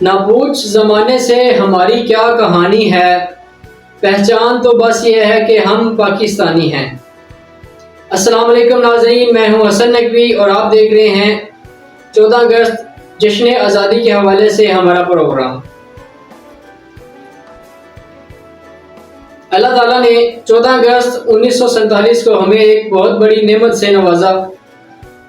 نہ پوچھ زمانے سے ہماری کیا کہانی ہے، پہچان تو بس یہ ہے کہ ہم پاکستانی ہیں۔ السلام علیکم ناظرین، میں ہوں حسن نقوی اور آپ دیکھ رہے ہیں 14 اگست جشن آزادی کے حوالے سے ہمارا پروگرام۔ اللہ تعالیٰ نے 14 اگست 1947 کو ہمیں ایک بہت بڑی نعمت سے نوازا،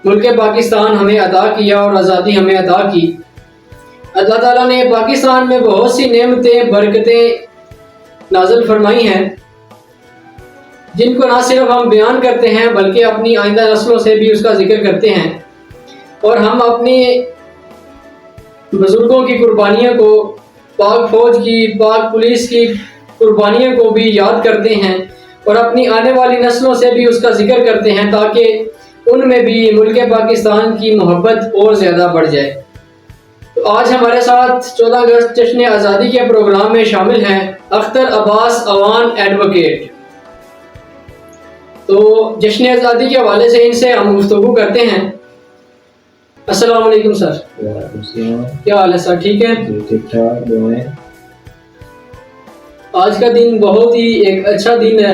ملک پاکستان ہمیں عطا کیا اور آزادی ہمیں عطا کی۔ اللہ تعالیٰ نے پاکستان میں بہت سی نعمتیں، برکتیں نازل فرمائی ہیں، جن کو نہ صرف ہم بیان کرتے ہیں بلکہ اپنی آئندہ نسلوں سے بھی اس کا ذکر کرتے ہیں، اور ہم اپنی بزرگوں کی قربانیوں کو، پاک فوج کی، پاک پولیس کی قربانیوں کو بھی یاد کرتے ہیں اور اپنی آنے والی نسلوں سے بھی اس کا ذکر کرتے ہیں تاکہ ان میں بھی ملک پاکستان کی محبت اور زیادہ بڑھ جائے۔ تو آج ہمارے ساتھ 14 اگست جشن آزادی کے پروگرام میں شامل ہیں اختر عباس اعوان ایڈوکیٹ۔ تو جشن آزادی کے حوالے سے ان سے ہم گفتگو کرتے ہیں۔ السلام علیکم سر۔ وعلیکم السلام۔ کیا حال ہے سر؟ ٹھیک ہے؟ ٹھیک ٹھاک دعائیں۔ آج کا دن بہت ہی ایک اچھا دن ہے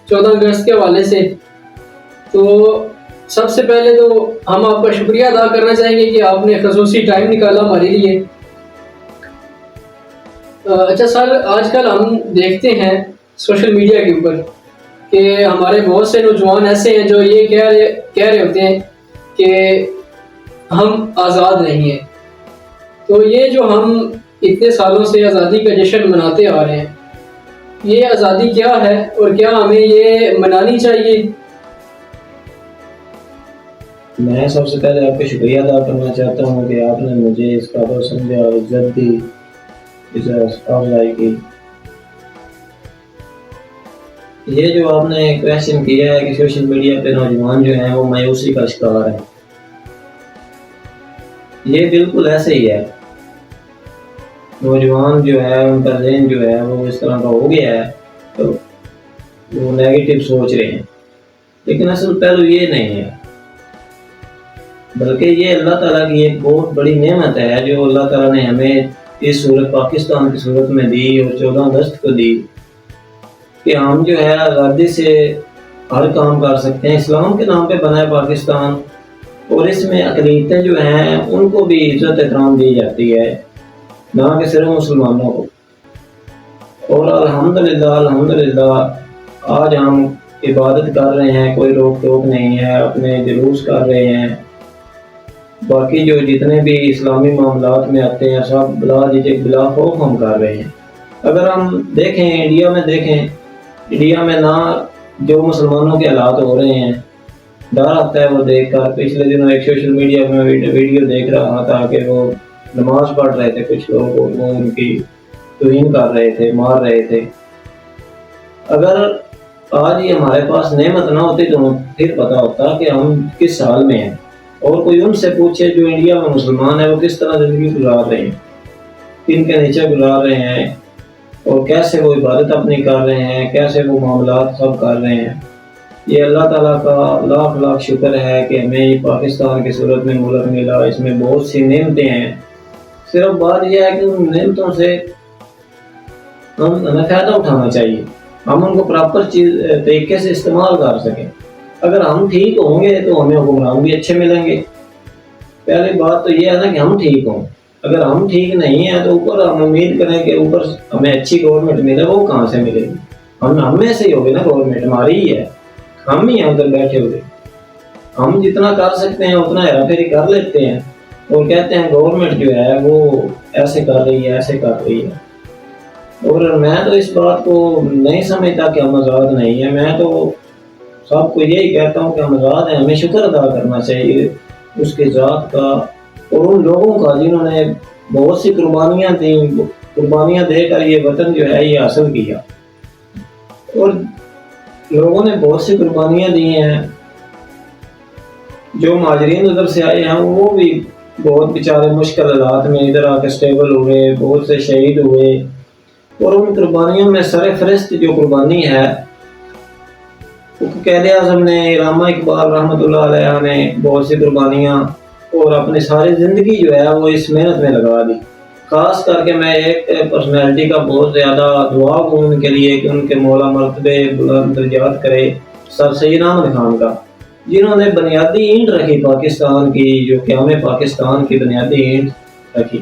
14 اگست کے حوالے سے۔ تو سب سے پہلے تو ہم آپ کا شکریہ ادا کرنا چاہیں گے کہ آپ نے خصوصی ٹائم نکالا ہمارے لیے۔ اچھا سر، آج کل ہم دیکھتے ہیں سوشل میڈیا کے اوپر کہ ہمارے بہت سے نوجوان ایسے ہیں جو یہ کہہ رہے ہوتے ہیں کہ ہم آزاد نہیں ہیں۔ تو یہ جو ہم اتنے سالوں سے آزادی کا جشن مناتے آ رہے ہیں، یہ آزادی کیا ہے اور کیا ہمیں یہ منانی چاہیے؟ میں سب سے پہلے آپ کا شکریہ ادا کرنا چاہتا ہوں کہ آپ نے مجھے اس قابل سمجھا، عزت دی، عزت افزائی کی۔ یہ جو آپ نے کویشچن کیا ہے کہ سوشل میڈیا پہ نوجوان جو ہیں وہ مایوسی کا شکار ہیں، یہ بالکل ایسے ہی ہے۔ نوجوان جو ہے ان کا ذہن جو ہے وہ اس طرح کا ہو گیا ہے تو وہ نیگیٹو سوچ رہے ہیں، لیکن اصل پہلو یہ نہیں ہے، بلکہ یہ اللہ تعالیٰ کی ایک بہت بڑی نعمت ہے جو اللہ تعالیٰ نے ہمیں اس صورت پاکستان کی صورت میں دی اور 14 اگست کو دی کہ ہم جو ہے آزادی سے ہر کام کر سکتے ہیں۔ اسلام کے نام پہ بنا ہے پاکستان، اور اس میں اقلیتیں جو ہیں ان کو بھی عزت احترام دی جاتی ہے، نہ کہ صرف مسلمانوں کو۔ اور الحمدللہ آج ہم عبادت کر رہے ہیں، کوئی روک ٹوک نہیں ہے، اپنے جلوس کر رہے ہیں، باقی جو جتنے بھی اسلامی معاملات میں آتے ہیں سب بلا خوف ہم کر رہے ہیں۔ اگر ہم دیکھیں انڈیا میں نہ جو مسلمانوں کے حالات ہو رہے ہیں، ڈر آتا ہے وہ دیکھ کر۔ پچھلے دنوں ایک سوشل میڈیا میں ویڈیو دیکھ رہا تھا کہ وہ نماز پڑھ رہے تھے کچھ لوگ، اور وہ ان کی توہین کر رہے تھے، مار رہے تھے۔ اگر آج یہ ہمارے پاس نعمت نہ ہوتی تو پھر پتہ ہوتا کہ ہم کس حال میں ہیں، اور کوئی ان سے پوچھے جو انڈیا میں مسلمان ہیں وہ کس طرح زندگی گزار رہے ہیں، کن کے نیچے گزار رہے ہیں، اور کیسے وہ عبادت اپنی کر رہے ہیں، کیسے وہ معاملات سب کر رہے ہیں۔ یہ اللہ تعالیٰ کا لاکھ شکر ہے کہ ہمیں یہ پاکستان کی صورت میں ملک ملا، اس میں بہت سی نعمتیں ہیں۔ صرف بات یہ ہے کہ ان نعمتوں سے ہمیں فائدہ اٹھانا چاہیے، ہم ان کو پراپر طریقے سے استعمال کر سکیں۔ اگر ہم ٹھیک ہوں گے تو ہمیں حکمران بھی اچھے ملیں گے۔ پہلی بات تو یہ ہے نا کہ ہم ٹھیک ہوں۔ اگر ہم ٹھیک نہیں ہیں تو اوپر ہم امید کریں کہ اوپر ہمیں اچھی گورنمنٹ ملے، وہ کہاں سے ملے گی؟ ہم میں سے ہی ہوگی نا، گورنمنٹ ہماری ہی ہے، ہم ہی ہیں ادھر بیٹھے ہوئے۔ ہم جتنا کر سکتے ہیں اتنا ہیرا پھیری کر لیتے ہیں اور کہتے ہیں گورنمنٹ جو ہے وہ ایسے کر رہی ہے، ایسے کر رہی ہے۔ اور میں تو اس بات کو نہیں سمجھتا کہ ہم آزاد نہیں ہیں، میں تو سب کو یہی کہتا ہوں کہ ہم آزاد ہیں۔ ہمیں شکر ادا کرنا چاہیے اس کے ذات کا اور ان لوگوں کا جنہوں نے بہت سی قربانیاں دیں، قربانیاں دے کر یہ وطن جو ہے یہ حاصل کیا، اور لوگوں نے بہت سی قربانیاں دی ہیں۔ جو مہاجرین ادھر سے آئے ہیں وہ بھی بہت بیچارے مشکل حالات میں ادھر آ کے سٹیبل ہوئے، بہت سے شہید ہوئے، اور ان قربانیوں میں سر فہرست جو قربانی ہے قائد اعظم نے، علامہ اقبال رحمۃ اللہ علیہ نے بہت سی قربانیاں اور اپنی ساری زندگی جو ہے وہ اس محنت میں لگا دی. خاص کر کے میں ایک پرسنالٹی کا بہت زیادہ دعا ہوں ان کے لیے کہ ان کے مولا مرتبے بلند درجات کرے، سر سید احمد خان کا، جنہوں نے بنیادی اینٹ رکھی پاکستان کی، جو قیام پاکستان کی بنیادی اینٹ رکھی.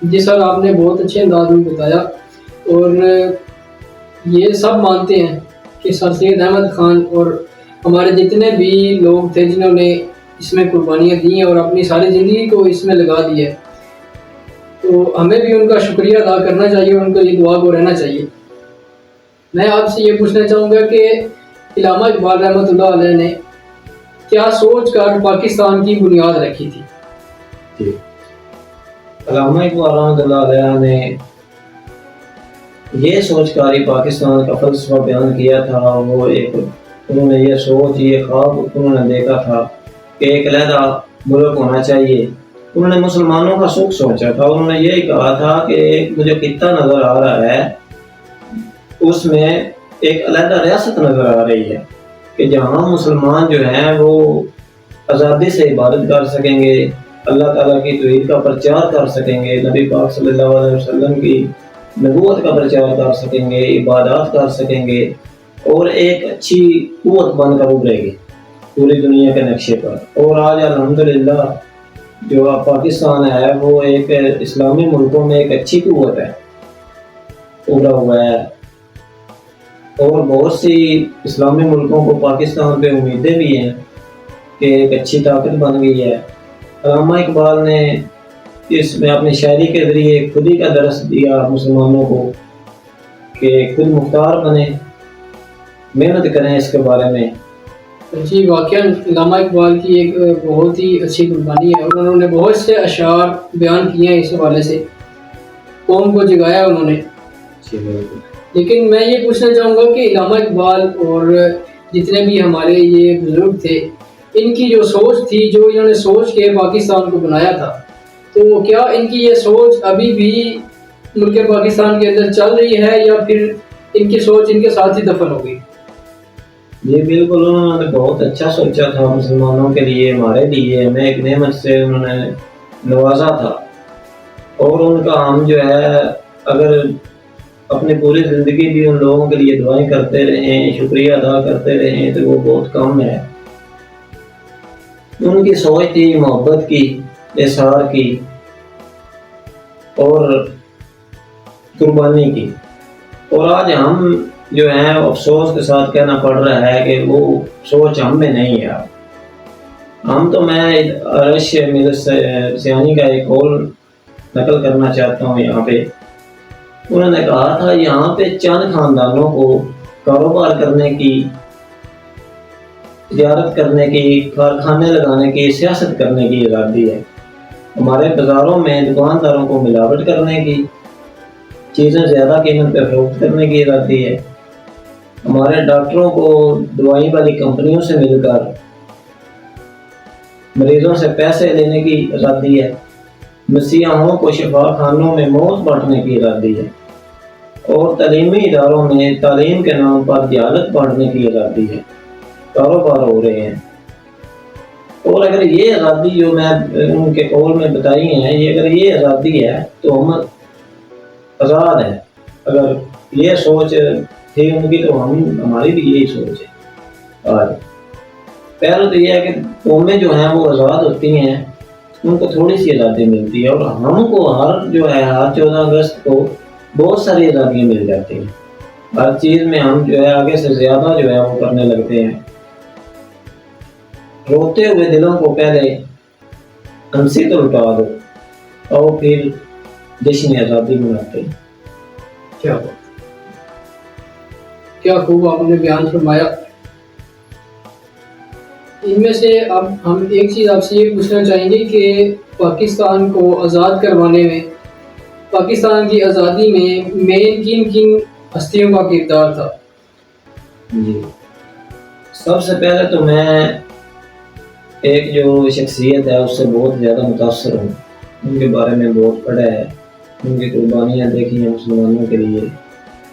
جی سر، آپ نے بہت اچھے انداز میں بتایا، اور یہ سب مانتے ہیں کہ سر سید احمد خان اور ہمارے جتنے بھی لوگ تھے جنہوں نے اس میں قربانیاں دی ہیں اور اپنی ساری زندگی کو اس میں لگا دی ہے، تو ہمیں بھی ان کا شکریہ ادا کرنا چاہیے اور ان کو یہ دعا کو رہنا چاہیے. میں آپ سے یہ پوچھنا چاہوں گا کہ علامہ اقبال رحمۃ اللہ علیہ نے کیا سوچ کر پاکستان کی بنیاد رکھی تھی؟ جی، علامہ اقبال رحمۃ اللہ علیہ نے یہ سوچ کر ہی پاکستان کا فلسفہ بیان کیا تھا. وہ انہوں نے یہ سوچ، یہ خواب انہوں نے دیکھا تھا کہ ایک علیحدہ ملک ہونا چاہیے. انہوں نے مسلمانوں کا سکھ سوچا تھا. انہوں نے یہی کہا تھا کہ ایک مجھے خطہ نظر آ رہا ہے، اس میں ایک علیحدہ ریاست نظر آ رہی ہے کہ جہاں مسلمان جو ہیں وہ آزادی سے عبادت کر سکیں گے، اللہ تعالیٰ کی توحید کا پرچار کر سکیں گے، نبی پاک صلی اللہ علیہ وسلم کی نبوت کا پرچار کر سکیں گے، عبادات کر سکیں گے، اور ایک اچھی قوت بن کر ابھرے گی پوری دنیا کے نقشے پر. اور آج الحمدللہ جو پاکستان ہے وہ ایک اسلامی ملکوں میں ایک اچھی قوت ہے، ابھرا ہوا ہے. اور بہت سی اسلامی ملکوں کو پاکستان پہ امیدیں بھی ہیں کہ ایک اچھی طاقت بن گئی ہے. علامہ اقبال نے اس میں اپنی شاعری کے ذریعے خودی کا درس دیا مسلمانوں کو کہ خود مختار بنے، محنت کریں اس کے بارے میں. جی، واقعاً علامہ اقبال کی ایک بہت ہی اچھی قربانی ہے، اور انہوں نے بہت سے اشعار بیان کیے ہیں اس حوالے سے، قوم کو جگایا انہوں نے. لیکن میں یہ پوچھنا چاہوں گا کہ علامہ اقبال اور جتنے بھی ہمارے یہ بزرگ تھے، ان کی جو سوچ تھی، جو انہوں نے سوچ کے پاکستان کو بنایا تھا، تو کیا ان کی یہ سوچ ابھی بھی ملک پاکستان کے اندر چل رہی ہے، یا پھر ان کی سوچ ان کے ساتھ ہی دفن ہو گئی؟ یہ بالکل انہوں نے بہت اچھا سوچا تھا مسلمانوں کے لیے، ہمارے لیے. ہمیں ایک نعمت سے انہوں نے نوازا تھا، اور ان کا ہم جو ہے اگر اپنی پوری زندگی بھی ان لوگوں کے لیے دعائیں کرتے رہیں، شکریہ ادا کرتے رہیں، تو وہ بہت کم ہے. ان کی سوچ تھی محبت کی، اظہار کی اور قربانی کی. اور آج ہم جو ہیں افسوس کے ساتھ کہنا پڑ رہا ہے کہ وہ سوچ ہم میں نہیں ہے. ہم تو میں عرش میرے سیانی کا ایک قول نقل کرنا چاہتا ہوں یہاں پہ. انہوں نے کہا تھا یہاں پہ چند خاندانوں کو کاروبار کرنے کی، تجارت کرنے کی، کارخانے لگانے کی، سیاست کرنے کی آزادی ہے. ہمارے بازاروں میں دکانداروں کو ملاوٹ کرنے کی، چیزیں زیادہ قیمت پہ فروخت کرنے کی آزادی ہے. ہمارے ڈاکٹروں کو دوائی والی کمپنیوں سے مل کر مریضوں سے پیسے لینے کی آزادی ہے. مسیحوں کو شفا خانوں میں موت بانٹنے کی آزادی ہے. اور تعلیمی اداروں میں تعلیم کے نام پر جہالت بانٹنے کی آزادی ہے. کاروبار ہو رہے ہیں. اور اگر یہ آزادی جو میں ان کے قول میں بتائی ہیں، اگر یہ آزادی ہے تو ہم آزاد ہیں. اگر یہ سوچ تھی ان کی تو ہماری بھی یہی سوچ ہے. آج پہلے تو یہ ہے کہ قومیں جو ہیں وہ آزاد ہوتی ہیں، ان کو تھوڑی سی آزادی ملتی ہے، اور ہم کو ہر 14 اگست کو بہت ساری آزادیاں مل جاتی ہیں. ہر چیز میں ہم جو ہے آگے سے زیادہ جو ہے وہ کرنے لگتے ہیں. روتے ہوئے دلوں کو پہلے ہنسی تو لٹا دو اور پھر جشن آزادی مناتے ہیں. کیا خوب آپ نے بیان فرمایا. ان میں سے اب ہم ایک چیز آپ سے یہ پوچھنا چاہیں گے کہ پاکستان کو آزاد کروانے میں، پاکستان کی آزادی میں مین کن کن ہستیوں کا کردار تھا؟ جی، سب سے پہلے تو میں ایک جو شخصیت ہے اس سے بہت زیادہ متاثر ہوں. ان کے بارے میں بہت پڑھا ہے، ان کی قربانیاں دیکھی ہیں مسلمانوں کے لیے.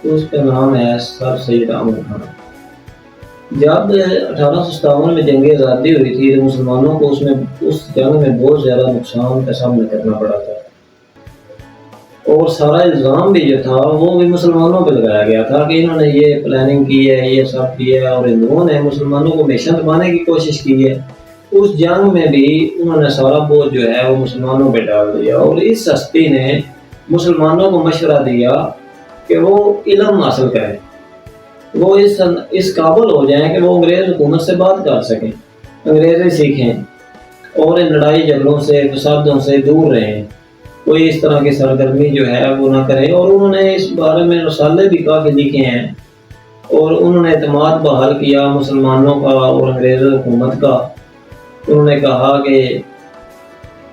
تو اس کا نام ہے سر سید احمد خان. جب 1857 میں جنگ آزادی ہوئی تھی تو مسلمانوں کو اس جنگ میں بہت زیادہ نقصان کا سامنا کرنا پڑا تھا، اور سارا الزام بھی جو تھا وہ بھی مسلمانوں پہ لگایا گیا تھا کہ انہوں نے یہ پلاننگ کی ہے، یہ سب کیا ہے، اور ہندوؤں نے مسلمانوں کو ہمیشہ دبانے کی کوشش کی ہے۔ اس جنگ میں بھی انہوں نے سارا بوجھ جو ہے وہ مسلمانوں پہ ڈال دیا، اور اس ہستی نے مسلمانوں کو مشورہ دیا کہ وہ علم حاصل کریں، وہ اس قابل ہو جائیں کہ وہ انگریز حکومت سے بات کر سکیں، انگریزی سیکھیں، اور ان لڑائی جھگڑوں سے فسادوں سے دور رہیں، کوئی اس طرح کی سرگرمی جو ہے وہ نہ کرے۔ اور انہوں نے اس بارے میں رسالے بھی کافی لکھے ہیں، اور انہوں نے اعتماد بحال کیا مسلمانوں کا اور انگریز حکومت کا۔ انہوں نے کہا کہ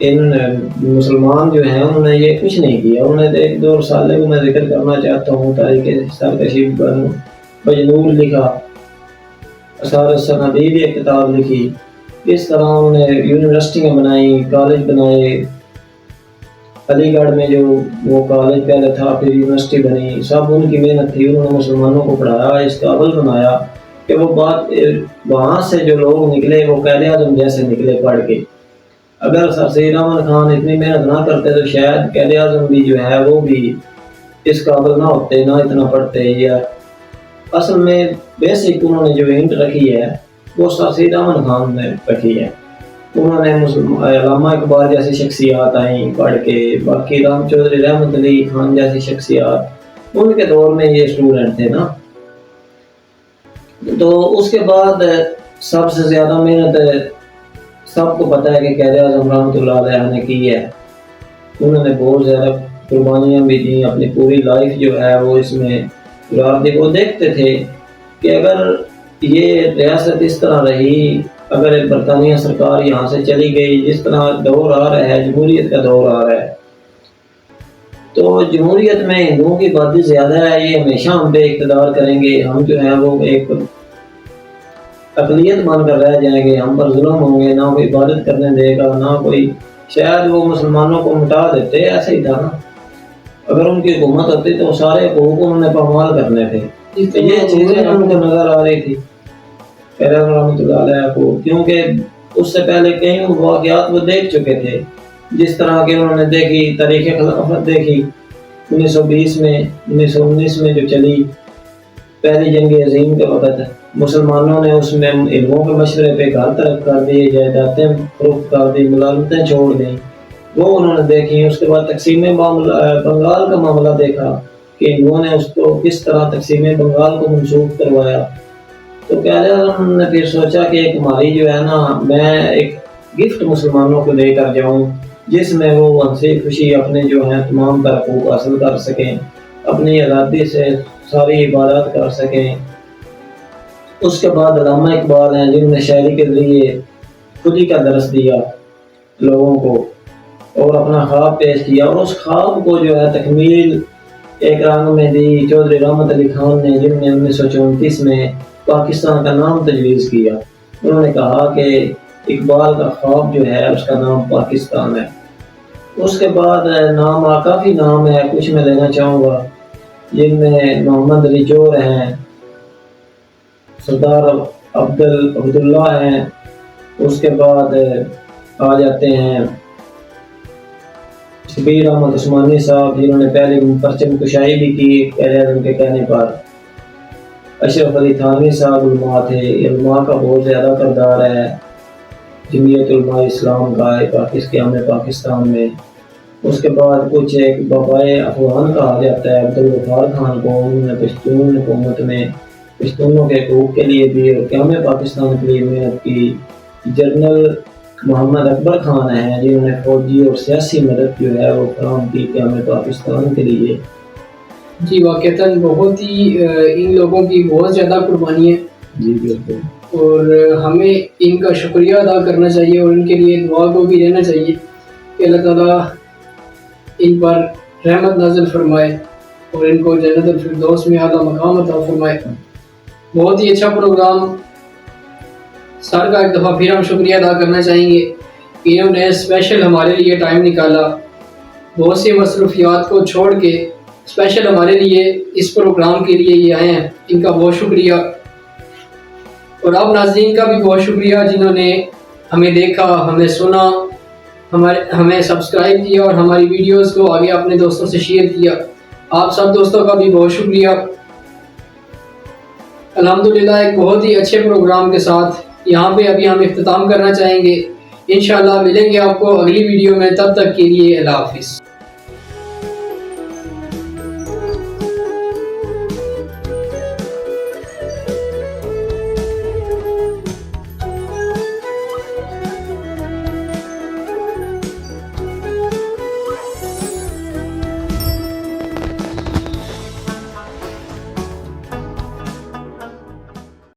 ان مسلمان جو ہیں انہوں نے یہ کچھ نہیں کیا۔ انہوں نے ایک دو رسالے کو میں ذکر کرنا چاہتا ہوں، تاریخ سرکشی بجنور لکھا، اثار السنادید ایک کتاب لکھی، اس طرح انہوں نے یونیورسٹیاں بنائی، کالج بنائے، علی گڑھ میں جو وہ کالج پہلے تھا پھر یونیورسٹی بنی، سب ان کی محنت تھی۔ انہوں نے مسلمانوں کو پڑھایا، اس قابل بنایا کہ وہ بات وہاں سے جو لوگ نکلے وہ قائد اعظم جیسے نکلے پڑھ کے۔ اگر سر سید احمد خان اتنی محنت نہ کرتے تو شاید قائد اعظم بھی جو ہے وہ بھی اس قابل نہ ہوتے، نہ اتنا پڑھتے۔ یا اصل میں بیسک انہوں نے جو ہنٹ رکھی ہے وہ سر سید احمد خان نے رکھی ہے۔ انہوں نے علامہ اقبال جیسی شخصیات آئیں پڑھ کے، باقی رام چودھری، رحمت علی خان جیسی شخصیات ان کے دور میں یہ اسٹوڈنٹ تھے نا۔ تو اس کے بعد سب سے زیادہ محنت سب کو پتہ ہے کہ قائد اعظم رحمۃ اللہ علیہ نے کی ہے۔ انہوں نے بہت زیادہ قربانیاں بھی دیں، اپنی پوری لائف جو ہے وہ اس میں گزار دی۔ وہ دیکھتے تھے کہ اگر یہ ریاست اس طرح رہی، اگر برطانیہ سرکار یہاں سے چلی گئی، جس طرح دور آ رہا ہے، جمہوریت کا دور آ رہا ہے، تو جمہوریت میں ہندوؤں کی آبادی زیادہ ہے، یہ ہمیشہ ہم پہ اقتدار کریں گے، ہم جو ہے وہ ایک اقلیت بن کر رہ جائیں گے، ہم پر ظلم ہوں گے، نہ کوئی عبادت کرنے دے گا، نہ کوئی، شاید وہ مسلمانوں کو مٹا دیتے، ایسے ہی تھا نا۔ اگر ان کی حکومت ہوتی تو سارے حقوق انہوں نے پامال کرنے تھے۔ یہ چیزیں ان کو نظر آ رہی تھی قائد اعظم رحمۃ اللہ علیہ کو، کیونکہ اس سے پہلے کئی واقعات وہ دیکھ چکے تھے، جس طرح کہ انہوں نے دیکھی تاریخ خلافت، دیکھی 1920 میں 1919 میں جو چلی پہلی جنگ عظیم کے وقت، مسلمانوں نے اس میں علموں کے مشورے پہ گھر ترک کر دیے، جائیدادیں فروخت کر دی، ملازمتیں چھوڑ دیں، وہ انہوں نے دیکھی۔ اس کے بعد تقسیم بنگال کا معاملہ دیکھا کہ ہندوؤں نے اس کو کس طرح تقسیم بنگال کو منسوخ کروایا۔ تو قائد اعظم نے پھر سوچا کہ ایک ہماری جو ہے نا، میں ایک گفٹ مسلمانوں کو دے کر جاؤں جس میں وہ ہنسی خوشی اپنے جو ہیں تمام تر حقوق حاصل کر سکیں، اپنی آزادی سے ساری عبادات کر سکیں۔ اس کے بعد علامہ اقبال ہیں جنہوں نے شاعری کے ذریعے خودی کا درس دیا لوگوں کو اور اپنا خواب پیش کیا، اور اس خواب کو جو ہے تکمیل ایک رنگ میں دی چودھری رحمت علی خان نے، جن نے 1934 میں پاکستان کا نام تجویز کیا۔ انہوں نے کہا کہ اقبال کا خواب جو ہے اس کا نام پاکستان ہے۔ اس کے بعد نام کافی نام ہے، کچھ میں لینا چاہوں گا، جن میں محمد علی جوہر ہیں، سردار عبداللہ ہیں، اس کے بعد آ جاتے ہیں شبیر احمد عثمانی صاحب جنہوں نے پہلی پرچم کشائی بھی کی قائد اعظم کے کہنے پر، اشرف علی تھانوی صاحب علماء تھے، علماء کا بہت زیادہ کردار ہے جمعیت علماء اسلام کا قیام پاکستان میں۔ اس کے بعد کچھ ایک بابائے افغان کہا جاتا ہے عبدالغفار خان کو، انہوں نے پشتون حکومت میں پشتونوں کے حقوق کے لیے بھی اور قیام پاکستان کے لیے محنت کی۔ جنرل محمد اکبر خان ہیں جنہوں نے فوجی اور سیاسی مدد جو ہے وہ فراہم کی قیام پاکستان کے لیے۔ جی واقعتاً بہت ہی ان لوگوں کی بہت زیادہ قربانی ہے، جی بالکل، اور ہمیں ان کا شکریہ ادا کرنا چاہیے اور ان کے لیے دعا کو بھی دینا چاہیے کہ اللہ تعالیٰ ان پر رحمت نازل فرمائے اور ان کو جنت الفردوس میں اعلیٰ مقام عطا فرمائے۔ بہت ہی اچھا پروگرام، سر کا ایک دفعہ پھر ہم شکریہ ادا کرنا چاہیں گے کہ انہوں نے اسپیشل ہمارے لیے ٹائم نکالا، بہت سی مصروفیات کو چھوڑ کے اسپیشل ہمارے لیے اس پروگرام کے لیے یہ آئے ہیں، ان کا بہت شکریہ۔ اور آپ ناظرین کا بھی بہت شکریہ جنہوں نے ہمیں دیکھا، ہمیں سنا، ہمیں سبسکرائب کیا اور ہماری ویڈیوز کو آگے اپنے دوستوں سے شیئر کیا۔ آپ سب دوستوں کا بھی بہت شکریہ۔ الحمدللہ ایک بہت ہی اچھے پروگرام کے ساتھ یہاں پہ ابھی ہم اختتام کرنا چاہیں گے۔ انشاءاللہ ملیں گے آپ کو اگلی ویڈیو میں، تب تک کے لیے اللہ حافظ۔